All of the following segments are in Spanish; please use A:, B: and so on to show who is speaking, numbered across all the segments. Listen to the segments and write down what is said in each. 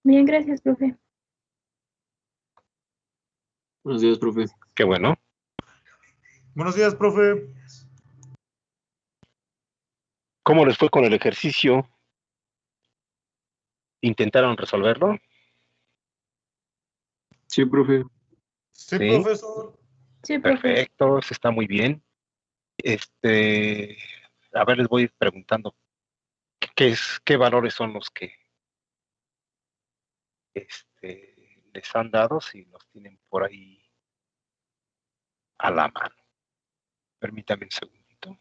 A: Bien, gracias, profe.
B: Buenos días, profe.
C: Qué bueno.
D: Buenos días, profe.
C: ¿Cómo les fue con el ejercicio? ¿Intentaron resolverlo?
B: Sí, profe.
D: Sí,
C: Sí.
D: profesor.
A: Sí, profe.
C: Perfecto, eso está muy bien. A ver, les voy preguntando, ¿qué valores son los que les han dado? Si los tienen por ahí a la mano. Permítame un segundito.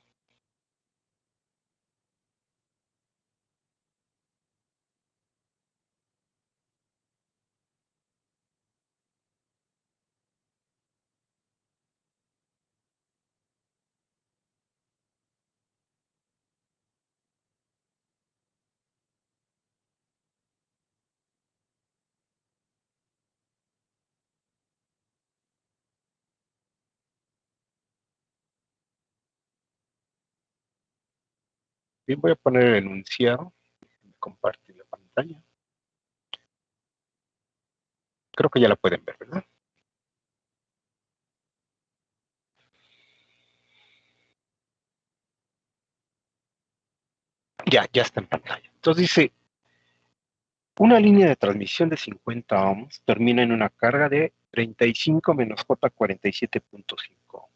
C: Bien, voy a poner el enunciado. Compartir la pantalla. Creo que ya la pueden ver, ¿verdad? Ya está en pantalla. Entonces dice, una línea de transmisión de 50 ohms termina en una carga de 35 menos J 47.5 ohms.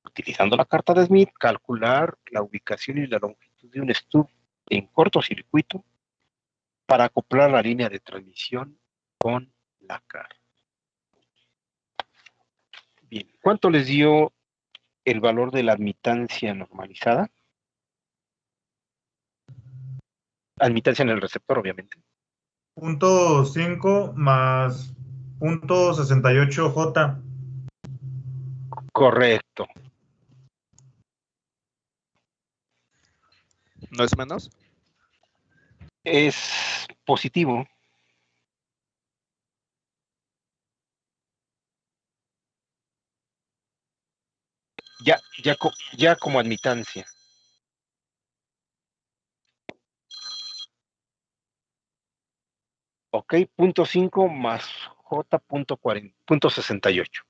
C: Utilizando la carta de Smith, calcular la ubicación y la longitud de un stub en cortocircuito para acoplar la línea de transmisión con la carga. Bien, ¿cuánto les dio el valor de la admitancia normalizada? Admitancia en el receptor, obviamente.
D: 0.5 más 0.68J.
C: Correcto.
E: ¿No es menos?
C: Es positivo. Ya como admitancia. Ok, 0.5 más J.68.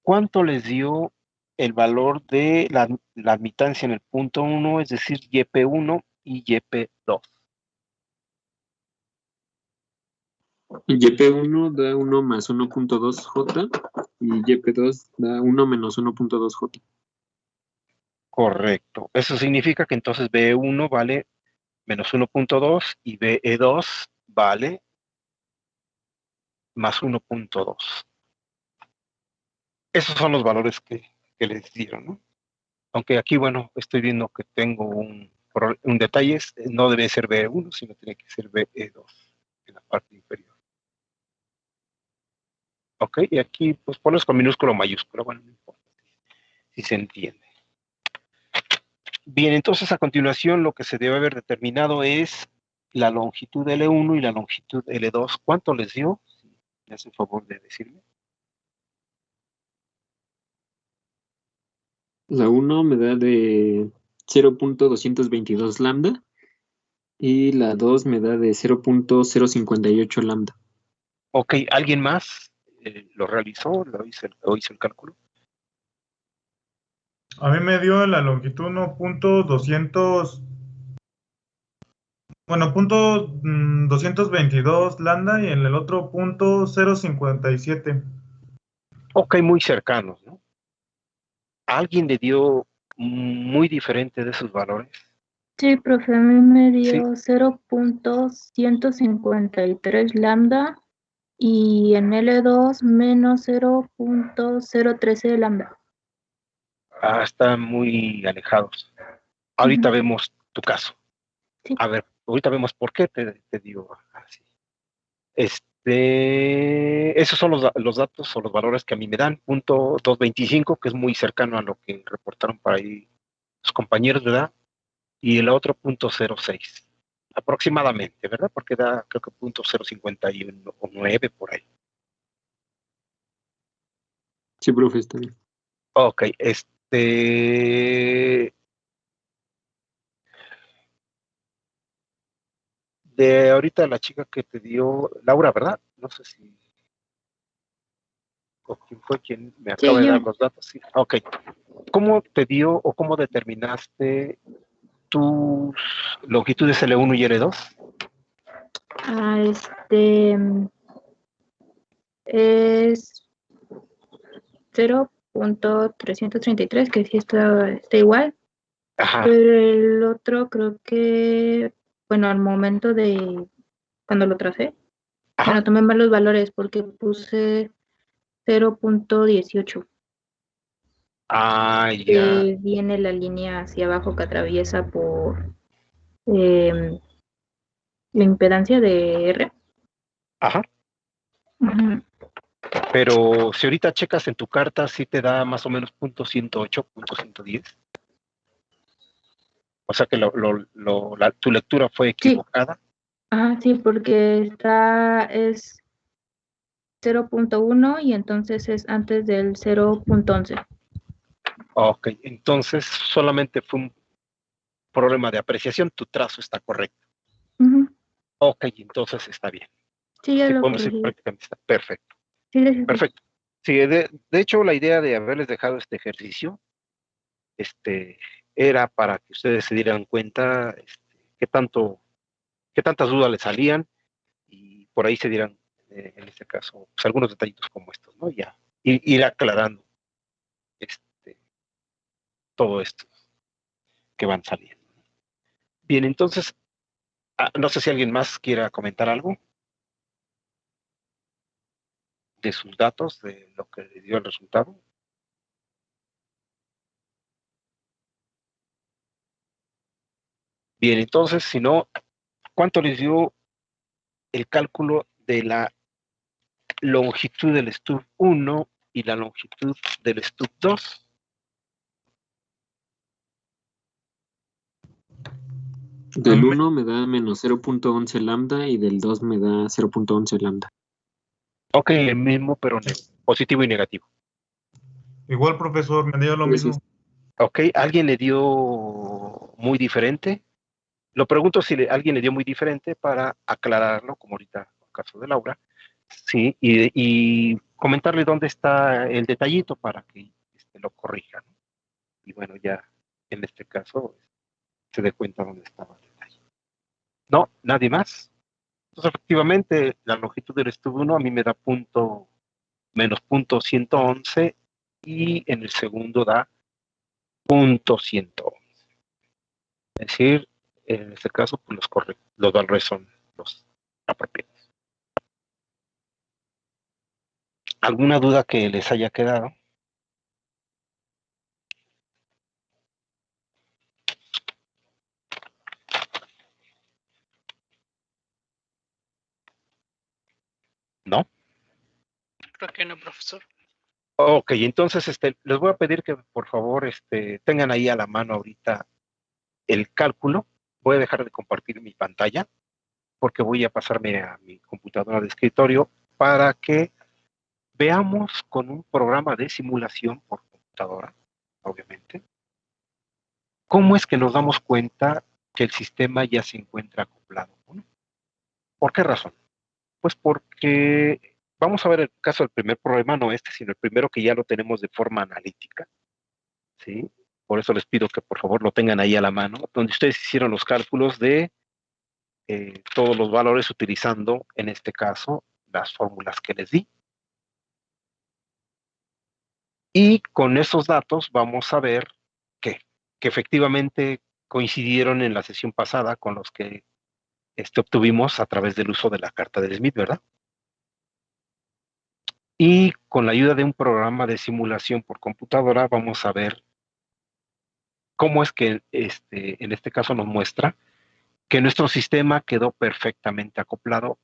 C: ¿Cuánto les dio el valor de la admitancia en el punto 1, es decir, YP1 y YP2?
B: YP1 da 1 más 1.2J y YP2 da 1 menos 1.2J.
C: Correcto. Eso significa que entonces BE1 vale menos 1.2 y BE2 vale más 1.2. Esos son los valores que les dieron, ¿no? Aunque aquí, bueno, estoy viendo que tengo un detalle, no debe ser BE1, sino tiene que ser BE2 en la parte inferior. Ok, y aquí pues pones con minúsculo o mayúsculo, bueno, no importa si se entiende. Bien, entonces a continuación lo que se debe haber determinado es la longitud L1 y la longitud L2. ¿Cuánto les dio? ¿Me hace el favor de decirme?
B: La 1 me da de 0.222 lambda y la 2 me da de 0.058 lambda.
C: Ok, ¿alguien más lo realizó? ¿Lo hizo el cálculo?
D: A mí me dio la longitud 1.200. Bueno, 222 lambda y en el otro 0.057.
C: Ok, muy cercanos, ¿no? ¿Alguien le dio muy diferente de esos valores?
A: Sí, profe, a mí me
C: Sí.
A: dio 0.153 lambda y en L2 menos 0.013 lambda.
C: Están muy alejados. Ahorita vemos tu caso.
A: Sí.
C: A ver, ahorita vemos por qué te digo así. Esos son los datos o los valores que a mí me dan. 225, que es muy cercano a lo que reportaron para ahí los compañeros, ¿verdad? Y el otro 0.06, aproximadamente, ¿verdad? Porque da, creo que 0.051 o 9 por ahí.
B: Sí, profe, está bien.
C: Ok, de ahorita la chica que te dio, Laura, ¿verdad? No sé si, o quién fue quien me acaba de
A: yo.
C: dar los datos. Sí. Ok. ¿Cómo te dio o cómo determinaste tus longitudes L1 y L2?
A: Es 0.333, que sí está igual,
C: Ajá.
A: pero el otro creo que, bueno, al momento de cuando lo tracé,
C: Ajá.
A: bueno, tomé mal los valores porque puse 0.18.
C: Ah, ya.
A: Viene la línea hacia abajo que atraviesa por la impedancia de R.
C: Ajá.
A: Ujú.
C: Pero si ahorita checas en tu carta, sí te da más o menos .108, .110. O sea que tu lectura fue
A: Sí,
C: equivocada.
A: sí, porque es 0.1 y entonces es antes del 0.11.
C: Ok, entonces solamente fue un problema de apreciación, tu trazo está correcto.
A: Ujú.
C: Ok, entonces está bien.
A: Sí, ya
C: Sí,
A: lo
C: podemos decir
A: corregí.
C: prácticamente está perfecto.
A: Sí, gracias.
C: Perfecto. Sí, de hecho, la idea de haberles dejado este ejercicio era para que ustedes se dieran cuenta qué tantas dudas les salían y por ahí se dieran, en este caso, pues, algunos detallitos como estos, ¿no? Ya, ir aclarando todo esto que van saliendo. Bien, entonces, no sé si alguien más quiera comentar algo de sus datos, de lo que le dio el resultado. Bien, entonces, si no, ¿cuánto les dio el cálculo de la longitud del stub 1 y la longitud del stub 2?
B: Del 1 me da menos 0.11 lambda y del 2 me da 0.11 lambda.
C: Ok, el mismo, pero positivo y negativo.
D: Igual, profesor, me dio lo
B: Sí, sí.
D: mismo.
C: Ok, ¿alguien le dio muy diferente? Lo pregunto si alguien le dio muy diferente para aclararlo, como ahorita en el caso de Laura, sí, y comentarle dónde está el detallito para que lo corrija, ¿no? Y bueno, ya en este caso se dé cuenta dónde estaba el detalle. No, nadie más. Entonces, efectivamente, la longitud del estudio 1 a mí me da menos punto 111 y en el segundo da punto 111. Es decir, en este caso, pues los valores son los apropiados. ¿Alguna duda que les haya quedado? ¿No?
E: Creo que no, profesor.
C: Ok, entonces les voy a pedir que por favor tengan ahí a la mano ahorita el cálculo. Voy a dejar de compartir mi pantalla porque voy a pasarme a mi computadora de escritorio para que veamos con un programa de simulación por computadora, obviamente, cómo es que nos damos cuenta que el sistema ya se encuentra acoplado. ¿Por qué razón? Pues porque vamos a ver el caso del primer problema, no sino el primero que ya lo tenemos de forma analítica, ¿sí? Por eso les pido que por favor lo tengan ahí a la mano, donde ustedes hicieron los cálculos de todos los valores utilizando, en este caso, las fórmulas que les di. Y con esos datos vamos a ver que efectivamente coincidieron en la sesión pasada con los que obtuvimos a través del uso de la carta de Smith, ¿verdad? Y con la ayuda de un programa de simulación por computadora vamos a ver cómo es que en este caso nos muestra que nuestro sistema quedó perfectamente acoplado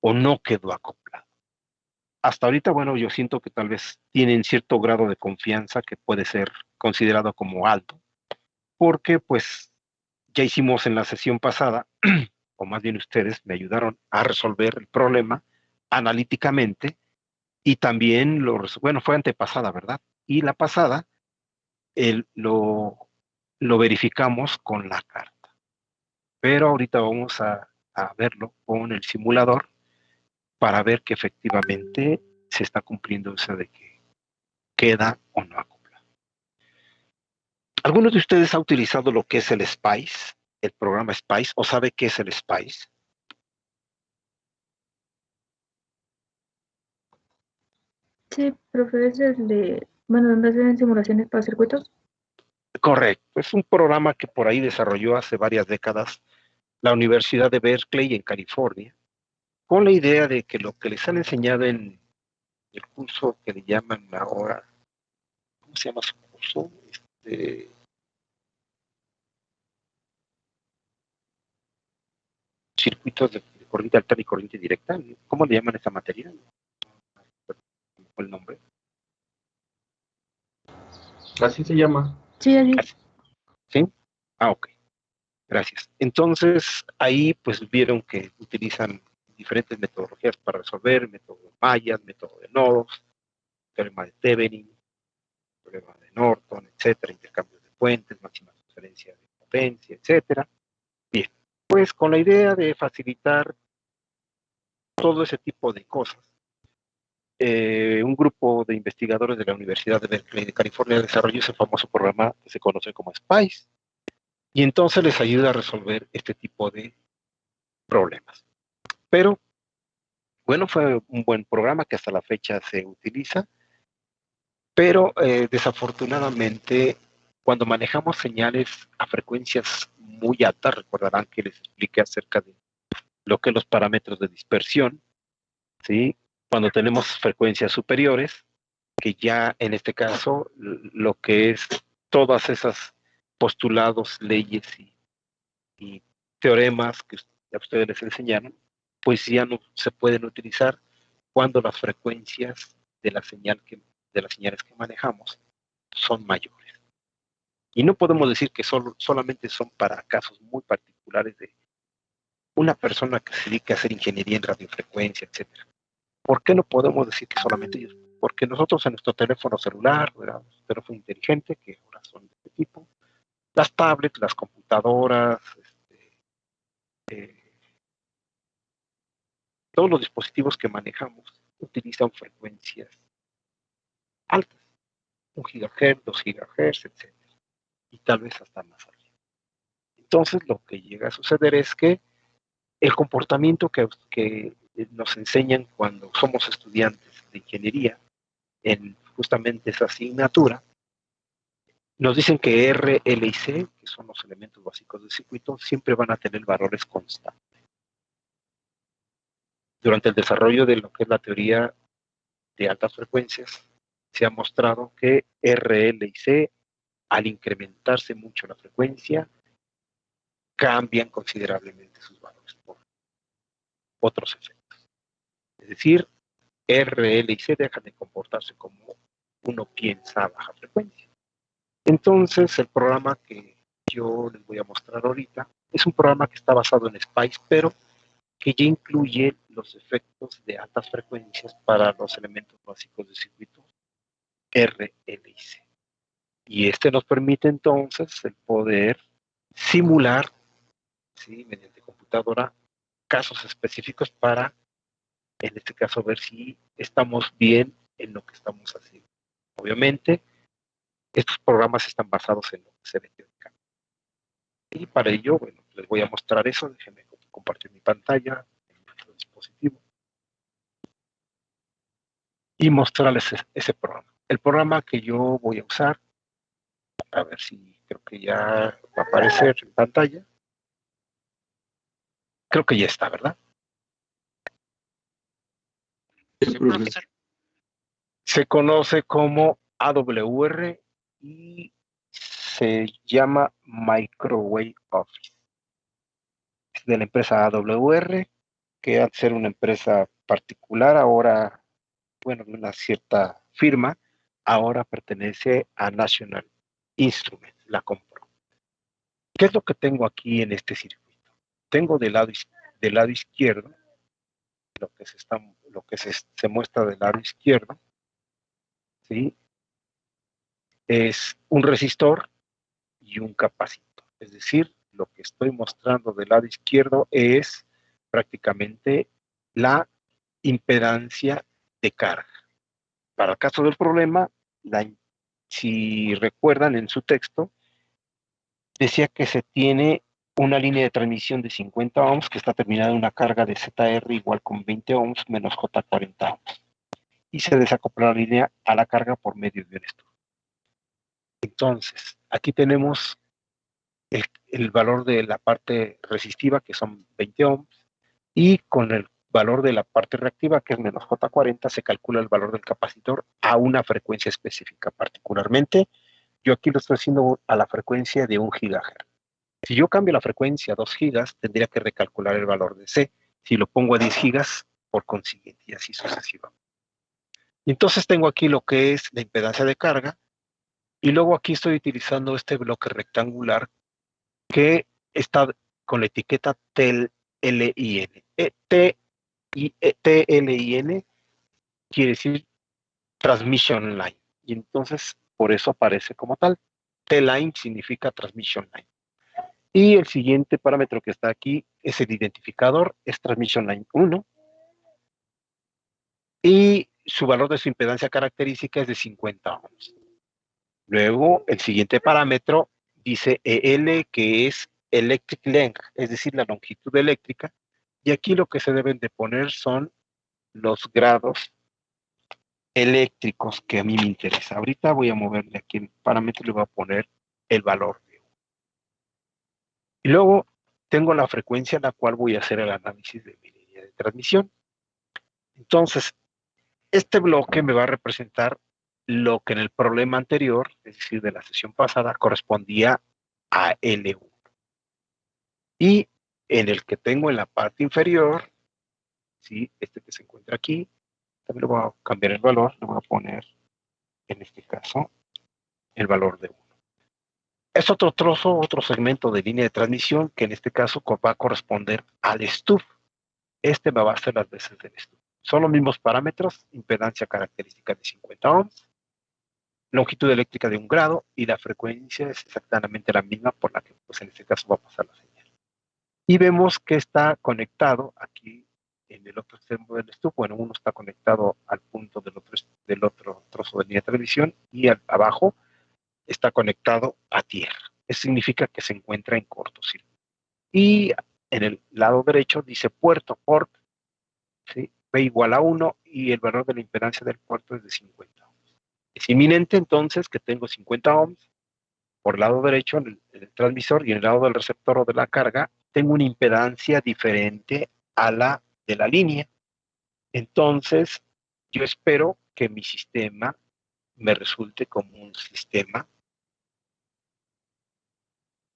C: o no quedó acoplado. Hasta ahorita, bueno, yo siento que tal vez tienen cierto grado de confianza que puede ser considerado como alto, porque pues ya hicimos en la sesión pasada, o más bien ustedes me ayudaron a resolver el problema analíticamente y también bueno, fue antepasada, ¿verdad? Y la pasada lo verificamos con la carta. Pero ahorita vamos a a verlo con el simulador para ver que efectivamente se está cumpliendo esa de que queda o no acoplado. ¿Alguno de ustedes ha utilizado lo que es el SPICE, el programa SPICE, o sabe qué es el SPICE?
A: Sí, profe, es el de, bueno, donde hacen simulaciones para circuitos.
C: Correcto, es un programa que por ahí desarrolló hace varias décadas la Universidad de Berkeley en California, con la idea de que lo que les han enseñado en el curso que le llaman ahora, ¿cómo se llama su curso? Circuitos de corriente alterna y corriente directa. ¿Cómo le llaman esa materia? ¿Cómo fue el nombre?
B: Así se llama.
A: Sí, así.
C: ¿Sí? Ah, ok. Gracias. Entonces, ahí pues vieron que utilizan diferentes metodologías para resolver, método de mallas, método de nodos, teorema de Thevenin, teorema de Norton, etcétera, intercambios de puentes, máxima transferencia de potencia, etcétera. Bien, pues con la idea de facilitar todo ese tipo de cosas, un grupo de investigadores de la Universidad de Berkeley de California desarrolló ese famoso programa que se conoce como SPICE, y entonces les ayuda a resolver este tipo de problemas. Pero, bueno, fue un buen programa que hasta la fecha se utiliza, pero desafortunadamente, cuando manejamos señales a frecuencias muy altas, recordarán que les expliqué acerca de lo que es los parámetros de dispersión, ¿sí? Cuando tenemos frecuencias superiores, que ya en este caso lo que es todas esas postulados, leyes y teoremas que a ustedes les enseñaron, pues ya no se pueden utilizar cuando las frecuencias de la señal de las señales que manejamos son mayores. Y no podemos decir que solamente son para casos muy particulares de una persona que se dedica a hacer ingeniería en radiofrecuencia, etcétera. ¿Por qué no podemos decir que solamente ellos? Porque nosotros en nuestro teléfono celular, nuestro teléfono inteligente, que ahora son de este tipo, las tablets, las computadoras, eh, todos los dispositivos que manejamos utilizan frecuencias altas, 1 GHz, 2 GHz, etc. Y tal vez hasta más arriba. Entonces lo que llega a suceder es que el comportamiento que nos enseñan cuando somos estudiantes de ingeniería en justamente esa asignatura, nos dicen que R, L y C, que son los elementos básicos del circuito, siempre van a tener valores constantes. Durante el desarrollo de lo que es la teoría de altas frecuencias, se ha mostrado que R, L y C, al incrementarse mucho la frecuencia, cambian considerablemente sus valores por otros efectos. Es decir, R, L y C dejan de comportarse como uno piensa a baja frecuencia. Entonces, el programa que yo les voy a mostrar ahorita es un programa que está basado en SPICE, pero que ya incluye los efectos de altas frecuencias para los elementos básicos del circuito R, L y C. Y este nos permite entonces el poder simular, ¿sí?, mediante computadora, casos específicos para, en este caso, ver si estamos bien en lo que estamos haciendo. Obviamente, estos programas están basados en lo que es electrónica. Y para ello, bueno, les voy a mostrar eso. Déjenme compartir mi pantalla en nuestro dispositivo y mostrarles ese programa. El programa que yo voy a usar, a ver si creo que ya va a aparecer en pantalla. Creo que ya está, ¿verdad?
E: Sí, profesor.
C: Se conoce como AWR y se llama Microwave Office. Es de la empresa AWR, que al ser una empresa particular, ahora, bueno, de una cierta firma, ahora pertenece a National Instruments, la compró. ¿Qué es lo que tengo aquí en este circuito? Tengo del lado izquierdo, lo que se muestra del lado izquierdo, ¿sí?, es un resistor y un capacitor. Es decir, lo que estoy mostrando del lado izquierdo es prácticamente la impedancia de carga. Para el caso del problema, si recuerdan en su texto, decía que se tiene una línea de transmisión de 50 ohms que está terminada en una carga de ZR igual con 20 ohms menos J 40 ohms. Y se desacopla la línea a la carga por medio de un estudio. Entonces, aquí tenemos el valor de la parte resistiva, que son 20 ohms, y con el valor de la parte reactiva, que es menos J40, se calcula el valor del capacitor a una frecuencia específica. Particularmente, yo aquí lo estoy haciendo a la frecuencia de 1 GHz. Si yo cambio la frecuencia a 2 gigas, tendría que recalcular el valor de C. Si lo pongo a 10 gigas, por consiguiente, y así sucesivamente. Y entonces tengo aquí lo que es la impedancia de carga, y luego aquí estoy utilizando este bloque rectangular que está con la etiqueta TLIN. TLIN quiere decir Transmission Line, y entonces por eso aparece como tal. T-Line significa Transmission Line. Y el siguiente parámetro que está aquí es el identificador, es Transmission Line 1. Y su valor de su impedancia característica es de 50 ohms. Luego, el siguiente parámetro dice EL, que es Electric Length, es decir, la longitud eléctrica. Y aquí lo que se deben de poner son los grados eléctricos que a mí me interesa. Ahorita voy a moverle aquí el parámetro y le voy a poner el valor de 1. Y luego tengo la frecuencia a la cual voy a hacer el análisis de mi línea de transmisión. Entonces, este bloque me va a representar lo que en el problema anterior, es decir, de la sesión pasada, correspondía a L1. Y en el que tengo en la parte inferior, ¿sí? Este que se encuentra aquí, también le voy a cambiar el valor, le voy a poner, en este caso, el valor de 1. Es otro trozo, otro segmento de línea de transmisión que en este caso va a corresponder al stub. Este me va a hacer las veces del stub. Son los mismos parámetros, impedancia característica de 50 ohms, longitud eléctrica de 1 grado, y la frecuencia es exactamente la misma por la que, pues en este caso, va a pasar la señal. Y vemos que está conectado aquí en el otro extremo del stub. Bueno, uno está conectado al punto del otro trozo de línea de transmisión, y abajo está conectado a tierra. Eso significa que se encuentra en cortocircuito. Y en el lado derecho dice puerto, port, ¿sí? P igual a 1, y el valor de la impedancia del puerto es de 50 ohms. Es inminente entonces que tengo 50 ohms por el lado derecho en el transmisor, y en el lado del receptor o de la carga tengo una impedancia diferente a la de la línea. Entonces, yo espero que mi sistema me resulte como un sistema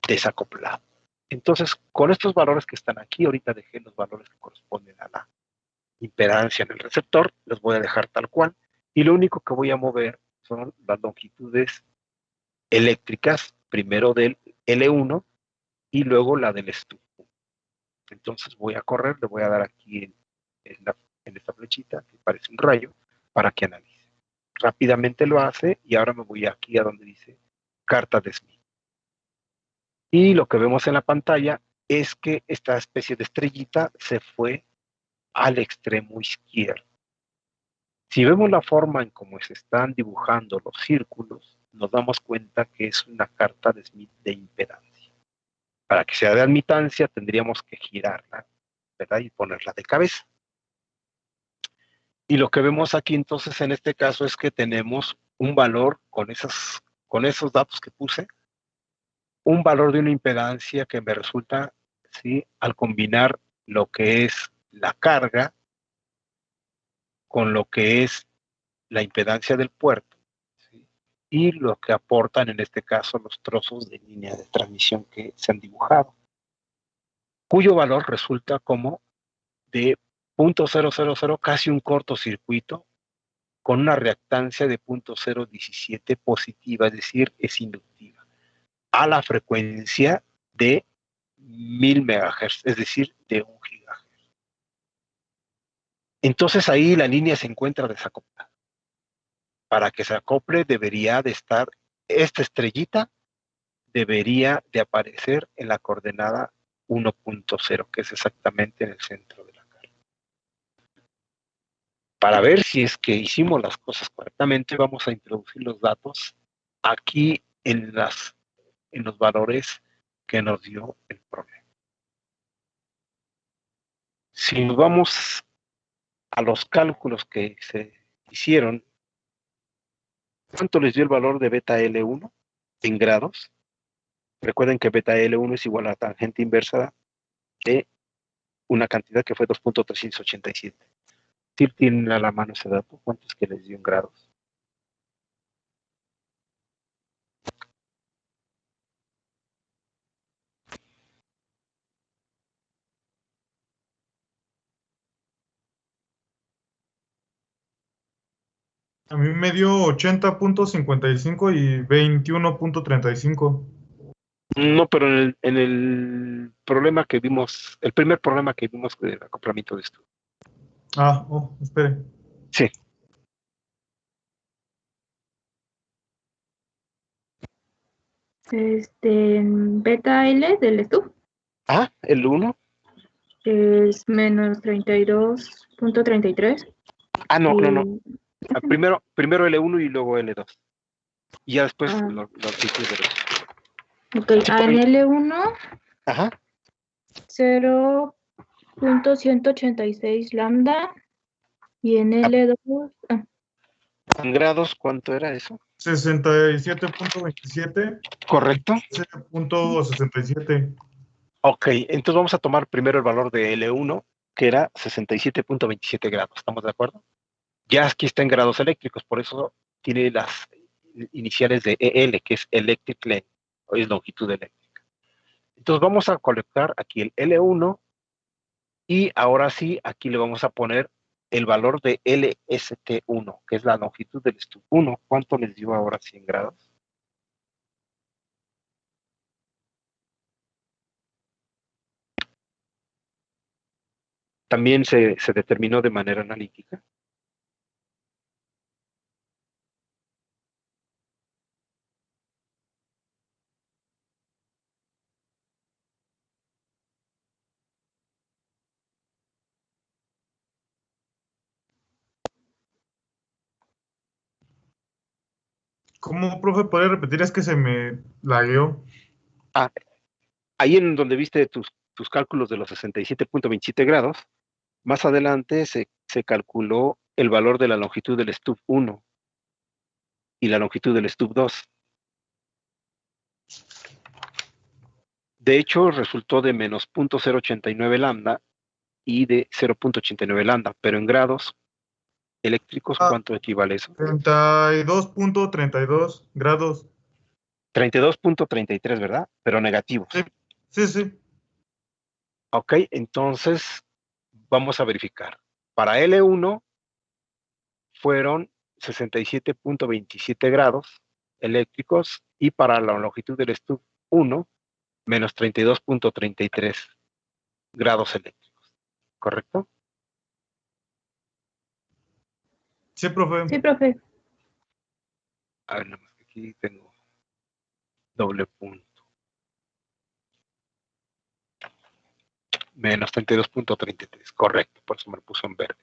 C: desacoplado. Entonces, con estos valores que están aquí, ahorita dejé los valores que corresponden a la impedancia en el receptor, los voy a dejar tal cual, y lo único que voy a mover son las longitudes eléctricas, primero del L1 y luego la del stub. Entonces voy a correr, le voy a dar aquí en esta flechita que parece un rayo para que analice. Rápidamente lo hace, y ahora me voy aquí a donde dice carta de Smith. Y lo que vemos en la pantalla es que esta especie de estrellita se fue al extremo izquierdo. Si vemos la forma en cómo se están dibujando los círculos, nos damos cuenta que es una carta de Smith de impedancia. Para que sea de admitancia, tendríamos que girarla, ¿verdad? Y ponerla de cabeza. Y lo que vemos aquí entonces en este caso es que tenemos un valor con esos datos que puse, un valor de una impedancia que me resulta, ¿sí?, al combinar lo que es la carga con lo que es la impedancia del puerto, ¿sí?, y lo que aportan en este caso los trozos de línea de transmisión que se han dibujado, cuyo valor resulta como de 0.000, casi un cortocircuito, con una reactancia de 0.017 positiva, es decir, es inductiva, a la frecuencia de 1000 MHz, es decir, de 1 GHz. Entonces ahí la línea se encuentra desacoplada. Para que se acople debería de estar, esta estrellita debería de aparecer en la coordenada 1.0, que es exactamente en el centro de la carta. Para ver si es que hicimos las cosas correctamente, vamos a introducir los datos aquí en los valores que nos dio el problema. Si nos vamos a los cálculos que se hicieron, ¿cuánto les dio el valor de beta L1 en grados? Recuerden que beta L1 es igual a la tangente inversa de una cantidad que fue 2.387. ¿Sí tienen a la mano ese dato? ¿Cuánto es que les dio en grados?
D: A mí me dio 80.55 y 21.35.
C: No, pero en el problema que vimos, el primer problema que vimos del acoplamiento de esto.
D: Ah, espere.
C: Sí.
A: Beta L del estudio
C: Ah, el 1.
A: es menos 32.33.
C: Ah, no.
A: Y
C: Primero L1 y luego L2. Y ya después los ciclos de los.
A: ok, en L1,
C: Ajá.
A: 0.186 lambda. Y en L2,
C: En grados, ¿cuánto era eso?
D: 67.27.
C: ¿Correcto?
D: 67.
C: Ok, entonces vamos a tomar primero el valor de L1, que era 67.27 grados. ¿Estamos de acuerdo? Ya aquí está en grados eléctricos, por eso tiene las iniciales de EL, que es Electric Length, o es longitud eléctrica. Entonces vamos a colocar aquí el L1 y ahora sí, aquí le vamos a poner el valor de LST1, que es la longitud del estudio 1. ¿Cuánto les dio ahora 100 grados? También se determinó de manera analítica.
D: ¿Cómo, profe, puede repetir? Es que se me lagueó.
C: Ah, ahí en donde viste tus cálculos de los 67.27 grados, más adelante se calculó el valor de la longitud del stub 1 y la longitud del stub 2. De hecho, resultó de menos 0.089 lambda y de 0.89 lambda, pero en grados eléctricos, ¿cuánto equivale eso?
D: 32.32 grados.
C: 32.33, ¿verdad? Pero negativos.
D: Sí.
C: Ok, entonces vamos a verificar. Para L1 fueron 67.27 grados eléctricos y para la longitud del stub 1, menos 32.33 grados eléctricos. ¿Correcto?
D: Sí, profe.
A: sí, profe.
C: A ver, nada más que aquí tengo doble punto. Menos 32.33, correcto, por eso me lo puso en verde.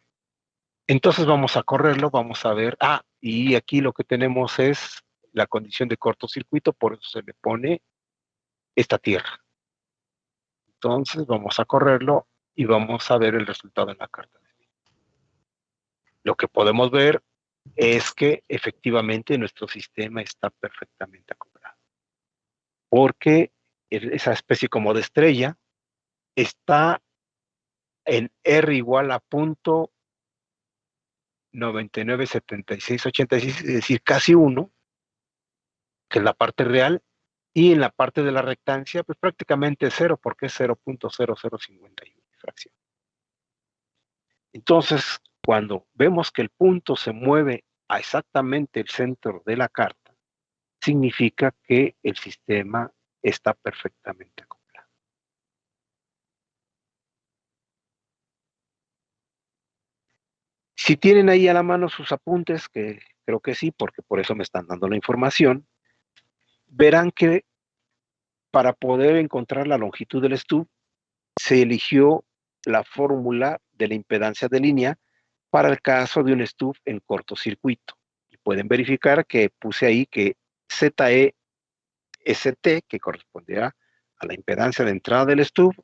C: Entonces vamos a correrlo, vamos a ver. Y aquí lo que tenemos es la condición de cortocircuito, por eso se le pone esta tierra. Entonces vamos a correrlo y vamos a ver el resultado en la carta. Lo que podemos ver es que efectivamente nuestro sistema está perfectamente acoplado. Porque esa especie como de estrella está en R igual a 997686, es decir, casi 1, que es la parte real, y en la parte de la rectancia, pues prácticamente 0, porque es 0.0051 fracción. Entonces, cuando vemos que el punto se mueve a exactamente el centro de la carta, significa que el sistema está perfectamente acoplado. Si tienen ahí a la mano sus apuntes, que creo que sí, porque por eso me están dando la información, verán que para poder encontrar la longitud del stub, se eligió la fórmula de la impedancia de línea para el caso de un stub en cortocircuito. Y pueden verificar que puse ahí que ZEST, que corresponderá a la impedancia de entrada del stub,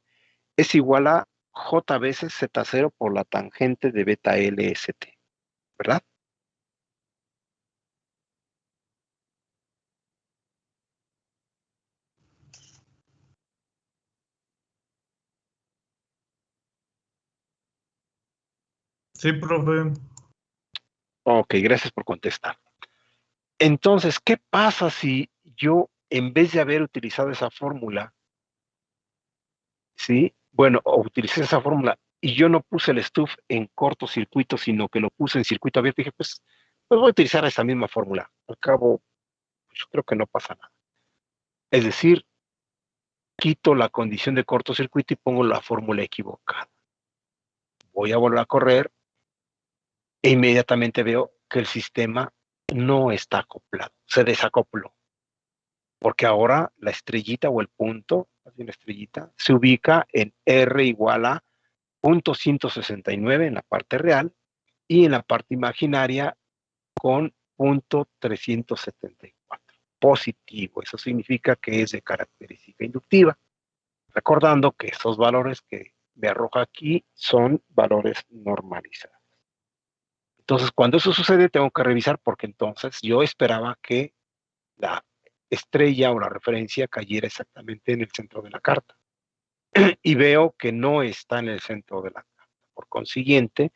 C: es igual a J veces Z0 por la tangente de beta LST, ¿verdad?
D: Sí, profe.
C: Ok, gracias por contestar. Entonces, ¿qué pasa si yo, en vez de haber utilizado esa fórmula, ¿sí? Bueno, o utilicé esa fórmula y yo no puse el stuff en cortocircuito, sino que lo puse en circuito abierto? Dije, pues voy a utilizar esa misma fórmula. Al cabo, pues, yo creo que no pasa nada. Es decir, quito la condición de cortocircuito y pongo la fórmula equivocada. Voy a volver a correr e inmediatamente veo que el sistema no está acoplado, se desacopló. Porque ahora la estrellita o el punto, así la estrellita, se ubica en R igual a 0.169 en la parte real y en la parte imaginaria con 0.374. Positivo, eso significa que es de característica inductiva. Recordando que esos valores que me arroja aquí son valores normalizados. Entonces, cuando eso sucede, tengo que revisar porque entonces yo esperaba que la estrella o la referencia cayera exactamente en el centro de la carta. Y veo que no está en el centro de la carta. Por consiguiente,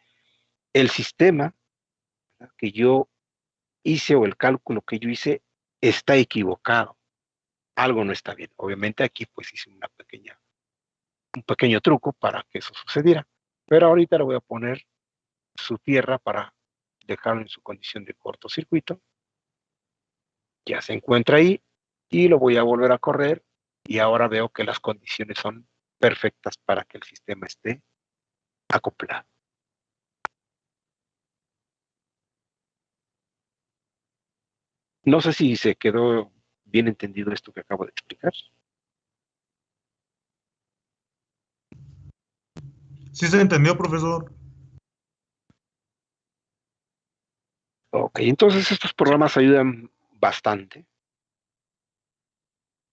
C: el sistema que yo hice o el cálculo que yo hice está equivocado. Algo no está bien. Obviamente aquí pues hice un pequeño truco para que eso sucediera. Pero ahorita le voy a poner su tierra para dejarlo en su condición de cortocircuito. Ya se encuentra ahí y lo voy a volver a correr y ahora veo que las condiciones son perfectas para que el sistema esté acoplado. No sé si se quedó bien entendido esto que acabo de explicar.
D: Sí se entendió, profesor.
C: Ok, entonces estos programas ayudan bastante,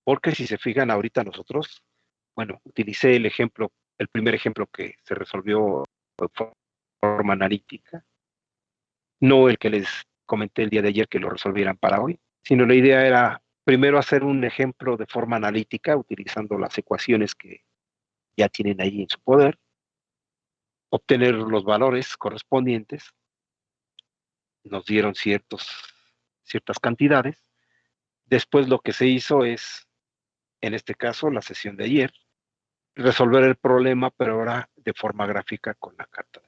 C: porque si se fijan ahorita nosotros, bueno, utilicé el primer ejemplo que se resolvió de forma analítica, no el que les comenté el día de ayer que lo resolvieran para hoy, sino la idea era primero hacer un ejemplo de forma analítica utilizando las ecuaciones que ya tienen ahí en su poder, obtener los valores correspondientes, nos dieron ciertas cantidades. Después lo que se hizo es, en este caso, la sesión de ayer, resolver el problema, pero ahora de forma gráfica con la carta.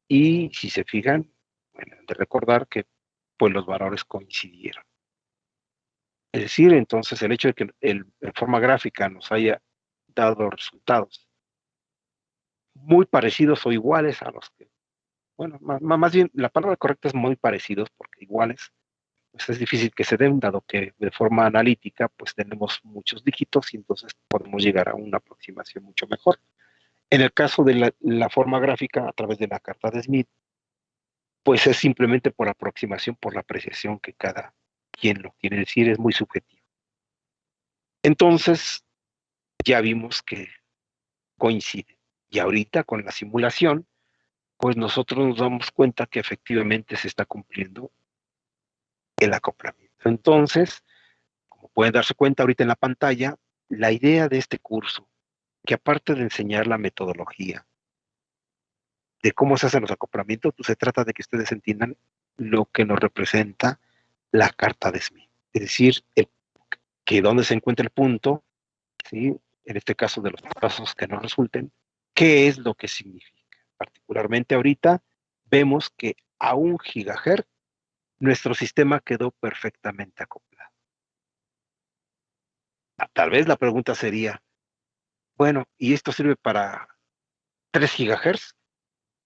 C: Y si se fijan, bueno, de recordar que pues los valores coincidieron. Es decir, entonces el hecho de que en forma gráfica nos haya dado resultados muy parecidos o iguales a los que, bueno, más bien la palabra correcta es muy parecidos, porque iguales pues es difícil que se den, dado que de forma analítica pues tenemos muchos dígitos y entonces podemos llegar a una aproximación mucho mejor. En el caso de la forma gráfica a través de la carta de Smith, pues es simplemente por aproximación, por la apreciación que cada quien lo quiere decir, es muy subjetivo. Entonces, ya vimos que coincide. Y ahorita con la simulación, pues nosotros nos damos cuenta que efectivamente se está cumpliendo el acoplamiento. Entonces, como pueden darse cuenta ahorita en la pantalla, la idea de este curso, que aparte de enseñar la metodología de cómo se hacen los acoplamientos, pues se trata de que ustedes entiendan lo que nos representa la carta de Smith. Es decir, que dónde se encuentra el punto, ¿sí? En este caso de los pasos que no resulten, qué es lo que significa. Particularmente ahorita vemos que a 1 gigahertz nuestro sistema quedó perfectamente acoplado. Tal vez la pregunta sería, bueno, ¿y esto sirve para 3 gigahertz?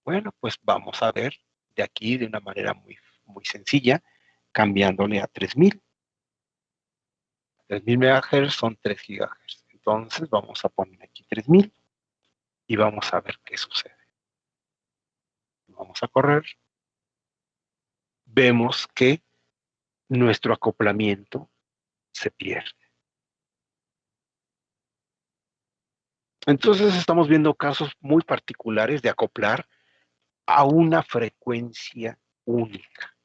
C: Bueno, pues vamos a ver de aquí de una manera muy sencilla, cambiándole a 3000. 3000 MHz son 3 GHz. Entonces vamos a poner aquí 33,000 y vamos a ver qué sucede. Vamos a correr. Vemos que nuestro acoplamiento se pierde. Entonces estamos viendo casos muy particulares de acoplar a una frecuencia única.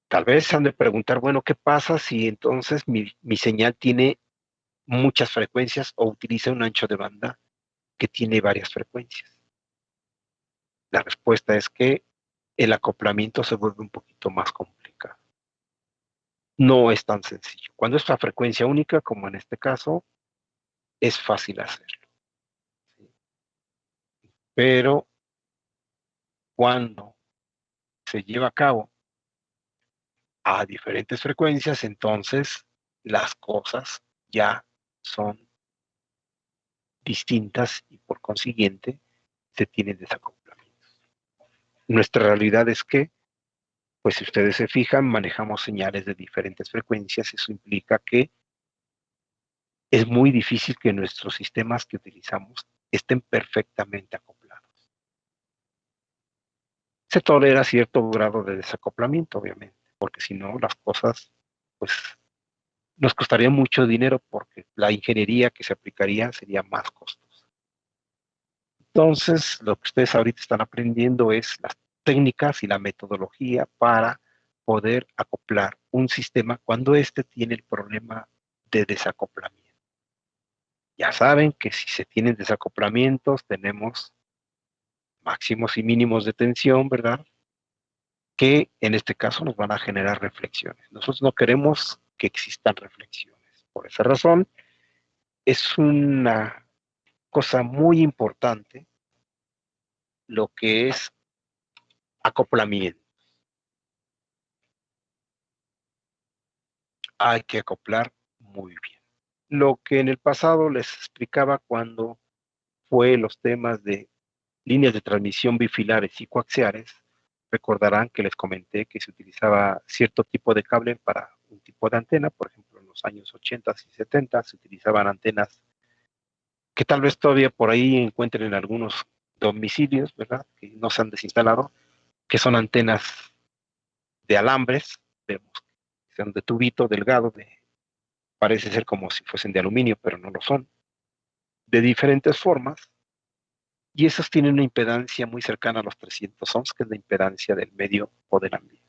C: Tal vez se han de preguntar, bueno, ¿qué pasa si entonces mi señal tiene muchas frecuencias o utiliza un ancho de banda que tiene varias frecuencias? La respuesta es que el acoplamiento se vuelve un poquito más complicado. No es tan sencillo. Cuando es la frecuencia única, como en este caso, es fácil hacerlo. Pero cuando se lleva a cabo a diferentes frecuencias, entonces las cosas ya son distintas y por consiguiente se tienen desacoplamientos. Nuestra realidad es que, pues si ustedes se fijan, manejamos señales de diferentes frecuencias. Eso implica que es muy difícil que nuestros sistemas que utilizamos estén perfectamente acoplados. Se tolera cierto grado de desacoplamiento, obviamente, porque si no, las cosas, pues, nos costaría mucho dinero porque la ingeniería que se aplicaría sería más costosa. Entonces, lo que ustedes ahorita están aprendiendo es las técnicas y la metodología para poder acoplar un sistema cuando éste tiene el problema de desacoplamiento. Ya saben que si se tienen desacoplamientos, tenemos máximos y mínimos de tensión, ¿verdad? Que en este caso nos van a generar reflexiones. Nosotros no queremos que existan reflexiones. Por esa razón, es una cosa muy importante lo que es acoplamiento. Hay que acoplar muy bien. Lo que en el pasado les explicaba cuando fue los temas de líneas de transmisión bifilares y coaxiales, recordarán que les comenté que se utilizaba cierto tipo de cable para un tipo de antena. Por ejemplo, en los años 80 y 70 se utilizaban antenas que tal vez todavía por ahí encuentren en algunos domicilios, ¿verdad? Que no se han desinstalado, que son antenas de alambres, vemos que sean de tubito delgado, parece ser como si fuesen de aluminio, pero no lo son, de diferentes formas, y esas tienen una impedancia muy cercana a los 300 ohms, que es la impedancia del medio o del ambiente.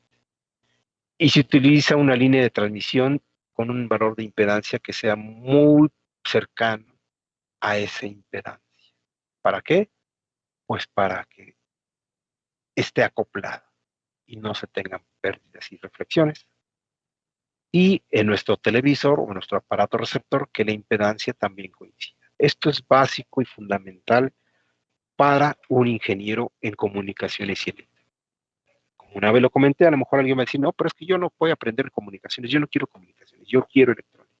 C: Y se utiliza una línea de transmisión con un valor de impedancia que sea muy cercano a esa impedancia. ¿Para qué? Pues para que esté acoplado y no se tengan pérdidas y reflexiones. Y en nuestro televisor o nuestro aparato receptor, que la impedancia también coincida. Esto es básico y fundamental para un ingeniero en comunicaciones y eléctrica. Como una vez lo comenté, a lo mejor alguien va a decir, no, pero es que yo no voy a aprender comunicaciones, yo no quiero comunicaciones, yo quiero electrónica.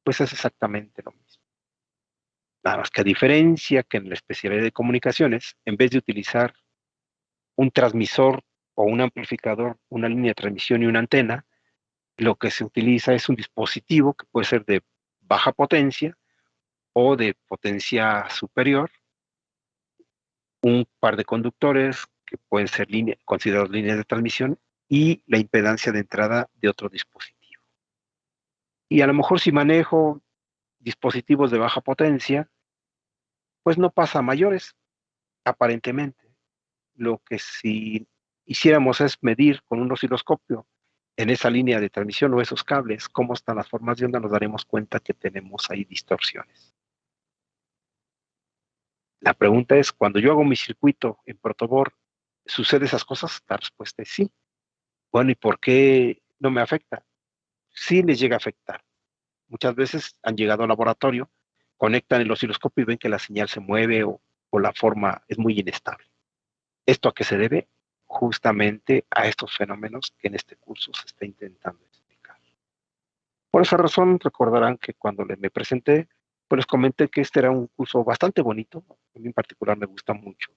C: Pues es exactamente lo mismo. Nada más que a diferencia que en la especialidad de comunicaciones, en vez de utilizar un transmisor o un amplificador, una línea de transmisión y una antena, lo que se utiliza es un dispositivo que puede ser de baja potencia o de potencia superior, un par de conductores que pueden ser considerados líneas de transmisión y la impedancia de entrada de otro dispositivo. Y a lo mejor si manejo dispositivos de baja potencia, pues no pasa a mayores, aparentemente. Lo que si hiciéramos es medir con un osciloscopio en esa línea de transmisión o esos cables cómo están las formas de onda, nos daremos cuenta que tenemos ahí distorsiones. La pregunta es, cuando yo hago mi circuito en protoboard, ¿sucede esas cosas? La respuesta es sí. Bueno, ¿y por qué no me afecta? Sí les llega a afectar. Muchas veces han llegado al laboratorio, conectan el osciloscopio y ven que la señal se mueve o la forma es muy inestable. ¿Esto a qué se debe? Justamente a estos fenómenos que en este curso se está intentando explicar. Por esa razón, recordarán que cuando me presenté, pues les comenté que este era un curso bastante bonito. A mí en particular me gusta mucho.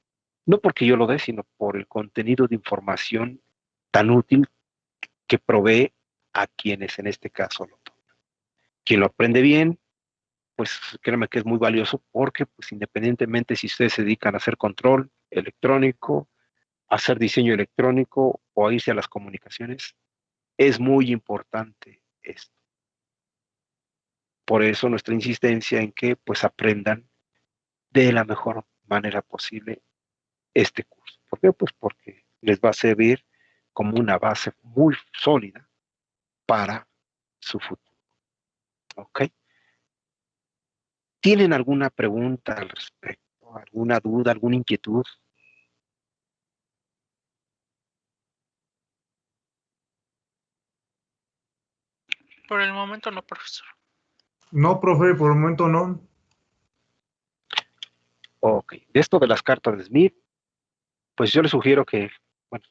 C: No porque yo lo dé, sino por el contenido de información tan útil que provee a quienes en este caso lo toman. Quien lo aprende bien, pues créanme que es muy valioso porque pues independientemente si ustedes se dedican a hacer control electrónico, a hacer diseño electrónico o a irse a las comunicaciones, es muy importante esto. Por eso nuestra insistencia en que pues aprendan de la mejor manera posible este curso. ¿Por qué? Pues porque les va a servir como una base muy sólida para su futuro. ¿Ok? ¿Tienen alguna pregunta al respecto? ¿Alguna duda, alguna inquietud?
E: Por el momento no, profesor.
D: No, profe, por el momento no.
C: Ok. De esto de las cartas de Smith, pues yo les sugiero que, bueno,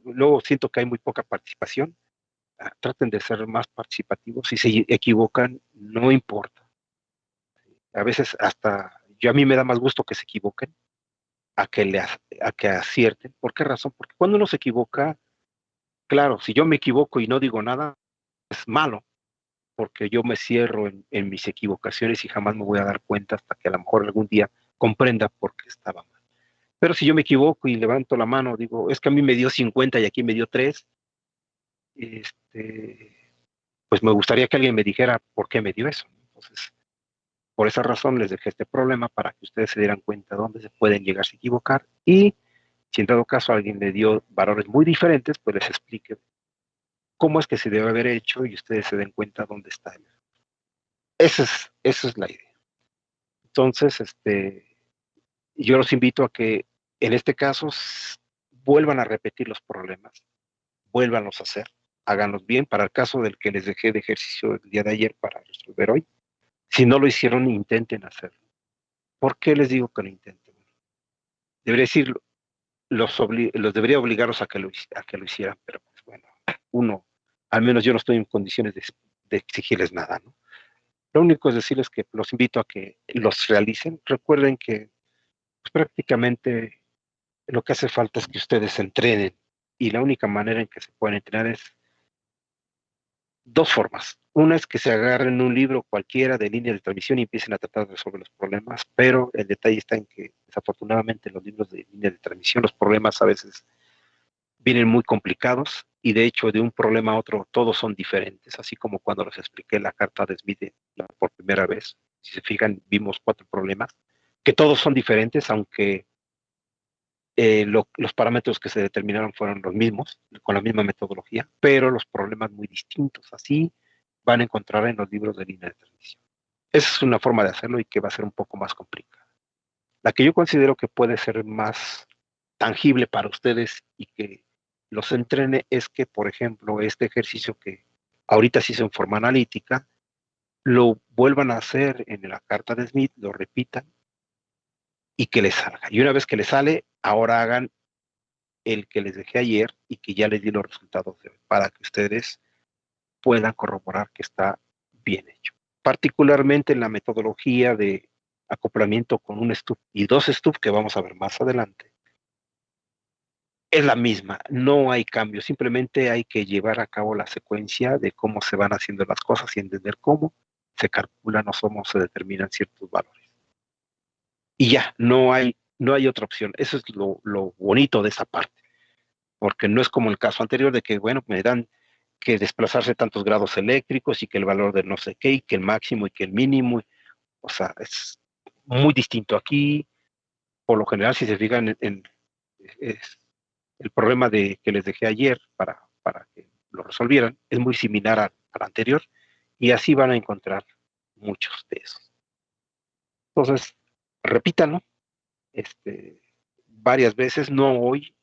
C: luego siento que hay muy poca participación. Traten de ser más participativos. Si se equivocan, no importa. A veces hasta, a mí me da más gusto que se equivoquen a que acierten. ¿Por qué razón? Porque cuando uno se equivoca, claro, si yo me equivoco y no digo nada, es malo, porque yo me cierro en mis equivocaciones y jamás me voy a dar cuenta hasta que a lo mejor algún día comprenda por qué estaba mal. Pero si yo me equivoco y levanto la mano, digo, es que a mí me dio 50 y aquí me dio 3, pues me gustaría que alguien me dijera por qué me dio eso. Entonces, por esa razón les dejé este problema para que ustedes se dieran cuenta de dónde se pueden llegar a equivocar y si en dado caso alguien le dio valores muy diferentes, pues les explique cómo es que se debe haber hecho y ustedes se den cuenta dónde está el error. Esa es la idea. Entonces, yo los invito a que en este caso vuelvan a repetir los problemas, vuélvanlos a hacer, háganlos bien. Para el caso del que les dejé de ejercicio el día de ayer para resolver hoy, si no lo hicieron, intenten hacerlo. ¿Por qué les digo que lo intenten? Debería decirlo, los debería obligarlos a que lo hicieran, pero pues bueno, uno, al menos yo no estoy en condiciones de exigirles nada, ¿no? Lo único es decirles que los invito a que los realicen. Recuerden que pues, prácticamente lo que hace falta es que ustedes se entrenen y la única manera en que se pueden entrenar es dos formas. Una es que se agarren un libro cualquiera de línea de transmisión y empiecen a tratar de resolver los problemas, pero el detalle está en que desafortunadamente en los libros de línea de transmisión los problemas a veces vienen muy complicados y de hecho de un problema a otro todos son diferentes, así como cuando les expliqué la carta de Smith por primera vez. Si se fijan, vimos 4 problemas, que todos son diferentes, aunque los parámetros que se determinaron fueron los mismos, con la misma metodología, pero los problemas muy distintos. Así van a encontrar en los libros de línea de transmisión. Esa es una forma de hacerlo y que va a ser un poco más complicada. La que yo considero que puede ser más tangible para ustedes y que los entrene es que, por ejemplo, este ejercicio que ahorita se hizo en forma analítica, lo vuelvan a hacer en la carta de Smith, lo repitan y que les salga. Y una vez que les sale, ahora hagan el que les dejé ayer y que ya les di los resultados de hoy, para que ustedes puedan corroborar que está bien hecho. Particularmente en la metodología de acoplamiento con un stub y 2 stubs que vamos a ver más adelante, es la misma, no hay cambio, simplemente hay que llevar a cabo la secuencia de cómo se van haciendo las cosas y entender cómo se calculan o cómo se determinan ciertos valores. Y ya, no hay otra opción. Eso es lo bonito de esa parte, porque no es como el caso anterior de que, bueno, me dan que desplazarse tantos grados eléctricos y que el valor de no sé qué, y que el máximo y que el mínimo, o sea, es muy distinto aquí. Por lo general, si se fijan el problema que les dejé ayer para que lo resolvieran, es muy similar al anterior, y así van a encontrar muchos de esos. Entonces, repítanlo varias veces, no hoy,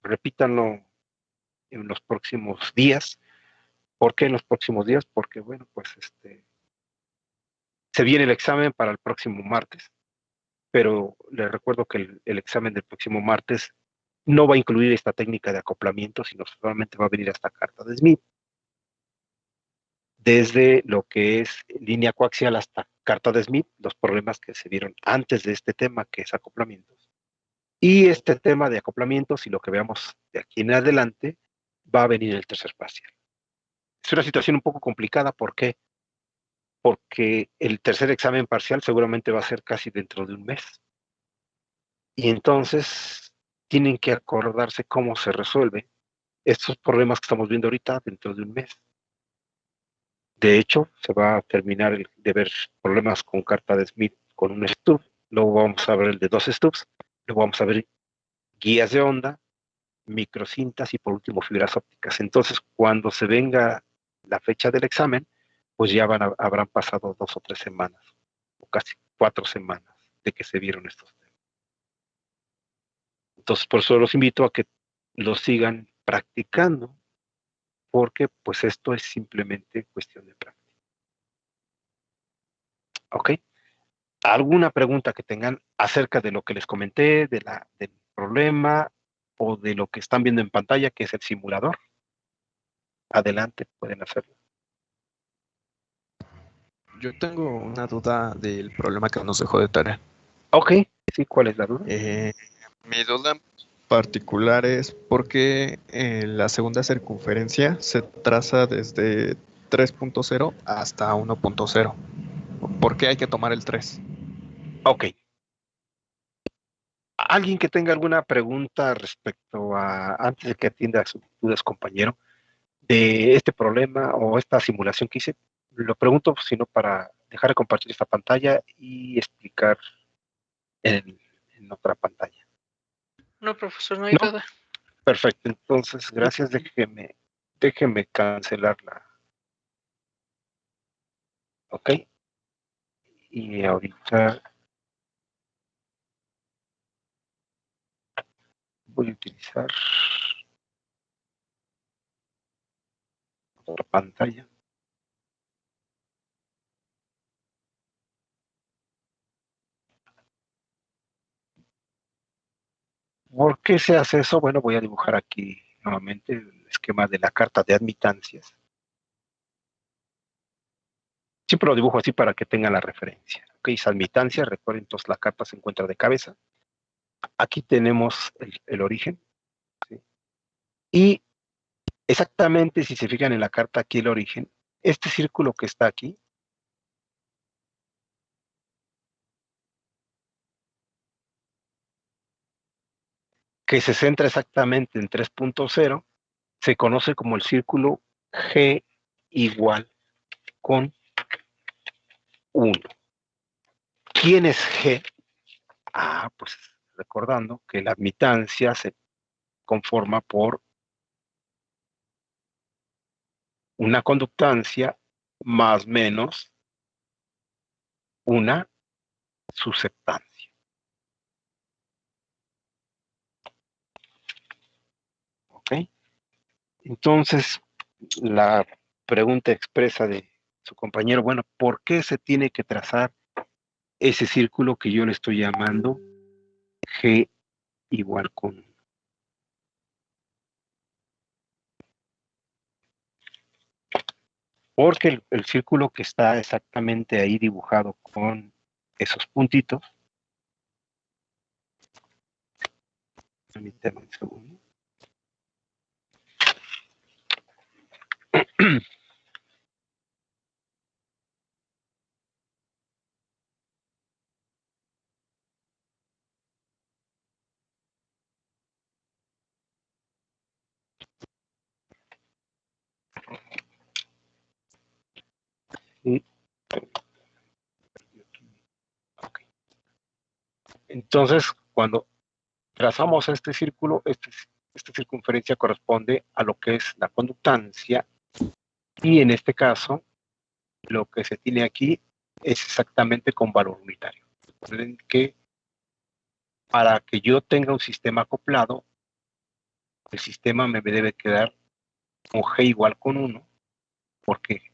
C: repítanlo en los próximos días. ¿Por qué en los próximos días? Porque, bueno, pues se viene el examen para el próximo martes, pero les recuerdo que el examen del próximo martes no va a incluir esta técnica de acoplamiento, sino solamente va a venir esta carta de Smith. Desde lo que es línea coaxial hasta carta de Smith, los problemas que se vieron antes de este tema, que es acoplamientos. Y este tema de acoplamientos y lo que veamos de aquí en adelante va a venir en el tercer parcial. Es una situación un poco complicada, ¿por qué? porque el tercer examen parcial seguramente va a ser casi dentro de un mes. Y entonces tienen que acordarse cómo se resuelven estos problemas que estamos viendo ahorita dentro de un mes. De hecho, se va a terminar de ver problemas con carta de Smith con un stub, luego vamos a ver el de 2 stubs, luego vamos a ver guías de onda, microcintas y por último fibras ópticas. Entonces, cuando se venga la fecha del examen, pues ya habrán pasado 2 o 3 semanas, o casi 4 semanas de que se vieron estos temas. Entonces, por eso los invito a que lo sigan practicando, porque pues esto es simplemente cuestión de práctica. ¿Ok? ¿Alguna pregunta que tengan acerca de lo que les comenté, del problema o de lo que están viendo en pantalla, que es el simulador? Adelante, pueden hacerlo.
F: Yo tengo una duda del problema que nos dejó de tarea.
C: Ok, sí, ¿cuál es la duda?
F: Mi duda en particular es por qué la segunda circunferencia se traza desde 3.0 hasta 1.0. ¿Por qué hay que tomar el 3?
C: Ok. ¿Alguien que tenga alguna pregunta respecto a, antes de que atienda sus dudas, compañero, de este problema o esta simulación que hice? Lo pregunto, sino para dejar de compartir esta pantalla y explicar en otra pantalla.
E: No, profesor, no hay
C: ¿No?
E: duda.
C: Perfecto, entonces, gracias. Déjeme cancelarla. Ok. Y ahorita voy a utilizar otra pantalla. ¿Por qué se hace eso? Bueno, voy a dibujar aquí nuevamente el esquema de la carta de admitancias. Siempre lo dibujo así para que tengan la referencia. Ok, es admitancia, recuerden, entonces la carta se encuentra de cabeza. Aquí tenemos el origen. ¿Sí? Y exactamente, si se fijan en la carta aquí el origen, este círculo que está aquí, que se centra exactamente en 3.0, se conoce como el círculo G igual con 1. ¿Quién es G? Pues recordando que la admitancia se conforma por una conductancia más menos una susceptancia. ¿Ok? Entonces, la pregunta expresa de su compañero, bueno, ¿por qué se tiene que trazar ese círculo que yo le estoy llamando G igual con 1? Porque el círculo que está exactamente ahí dibujado con esos puntitos, permítame un segundo. Y, okay. Entonces, cuando trazamos este círculo, esta circunferencia corresponde a lo que es la conductancia, y en este caso, lo que se tiene aquí es exactamente con valor unitario. Recuerden que para que yo tenga un sistema acoplado, el sistema me debe quedar con G igual con 1, porque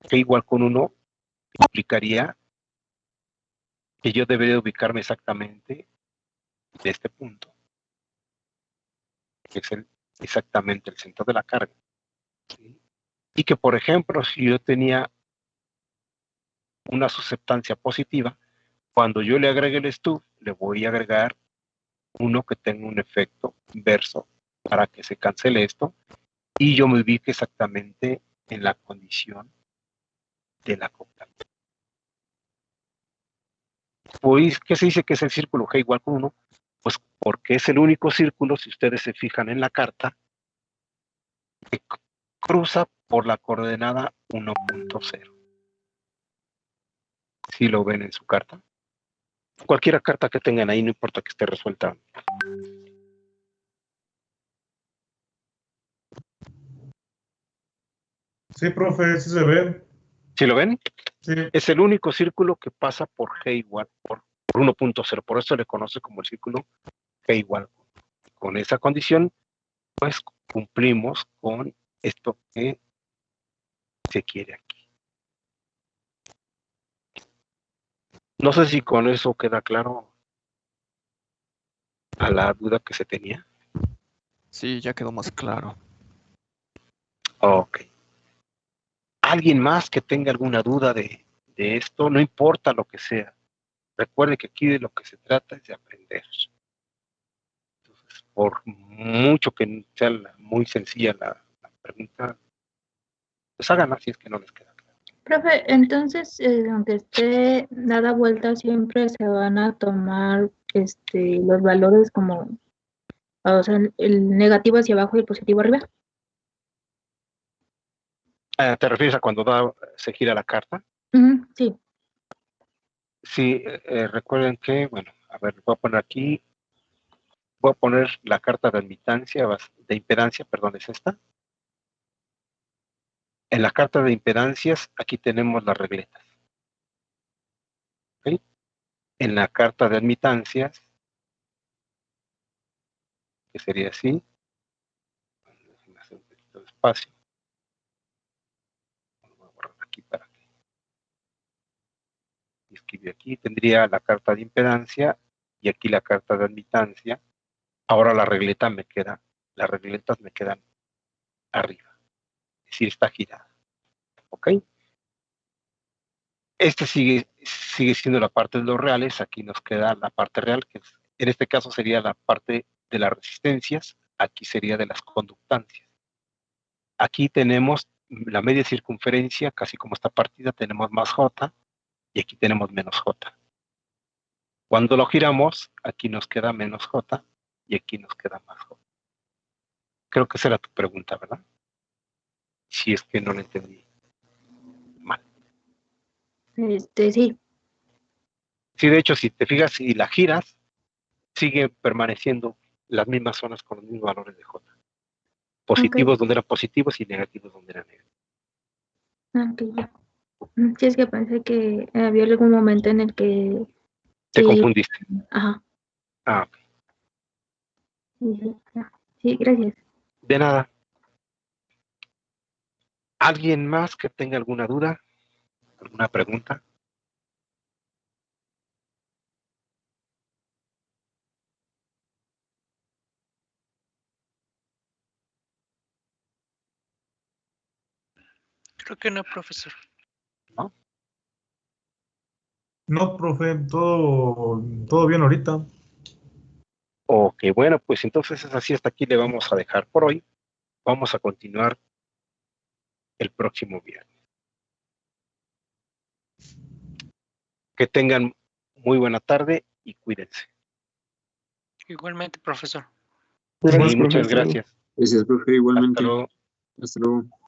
C: G igual con 1 implicaría que yo debería ubicarme exactamente de este punto, que es exactamente el centro de la carga. ¿Sí? Y que, por ejemplo, si yo tenía una susceptancia positiva, cuando yo le agregue el stub, le voy a agregar uno que tenga un efecto inverso para que se cancele esto y yo me ubique exactamente en la condición del acoplamiento. Pues, ¿qué se dice que es el círculo G igual con 1? Pues porque es el único círculo, si ustedes se fijan en la carta, que cruza por la coordenada 1.0. ¿Sí lo ven en su carta? Cualquier carta que tengan ahí, no importa que esté resuelta.
D: Sí, profe, sí se ve.
C: ¿Sí lo ven?
D: Sí.
C: Es el único círculo que pasa por G igual por 1.0. Por eso le conoce como el círculo G igual. Con esa condición, pues cumplimos con esto que se quiere aquí. No sé si con eso queda claro a la duda que se tenía.
F: Sí, ya quedó más claro.
C: Ok. ¿Alguien más que tenga alguna duda de esto? No importa lo que sea. Recuerde que aquí de lo que se trata es de aprender. Entonces, por mucho que sea muy sencilla la pregunta, pues háganla si es que no les queda claro.
A: Profe, entonces, aunque esté dada vuelta, siempre se van a tomar los valores como, o sea, el negativo hacia abajo y el positivo arriba.
C: ¿Te refieres a cuando se gira la carta?
A: Sí.
C: Sí, recuerden que, bueno, a ver, voy a poner aquí, voy a poner la carta de admitancia, de impedancia, perdón, es esta. En la carta de impedancias, aquí tenemos las regletas. ¿Okay? En la carta de admitancias, que sería así, déjenme hacer un poquito de espacio. Voy a borrar aquí para que escribir aquí. Tendría la carta de impedancia y aquí la carta de admitancia. Ahora la regleta me queda, las regletas me quedan arriba. Es decir, está girada. ¿Ok? Este sigue siendo la parte de los reales. Aquí nos queda la parte real, que en este caso sería la parte de las resistencias. Aquí sería de las conductancias. Aquí tenemos la media circunferencia, casi como está partida, tenemos más J, y aquí tenemos menos J. Cuando lo giramos, aquí nos queda menos J, y aquí nos queda más J. Creo que esa era tu pregunta, ¿verdad? Si es que no lo entendí mal.
A: Sí.
C: Sí, de hecho, si te fijas, si la giras, sigue permaneciendo las mismas zonas con los mismos valores de J. Positivos donde eran positivos y negativos donde eran negativos.
A: Ok, ya. Sí, es que pensé que había algún momento en el que...
C: ¿Te confundiste?
A: Ajá.
C: Ah, ok.
A: Sí, gracias.
C: De nada. ¿Alguien más que tenga alguna duda? ¿Alguna pregunta?
E: Creo que no, profesor.
C: ¿No?
D: No, profe, todo bien ahorita.
C: Ok, bueno, pues entonces es así, hasta aquí le vamos a dejar por hoy. Vamos a continuar el próximo viernes. Que tengan muy buena tarde y cuídense.
E: Igualmente, profesor.
C: Sí,
B: Gracias,
C: muchas
B: profe.
C: gracias.
B: Gracias, profe, igualmente.
C: Hasta luego.
B: Hasta luego.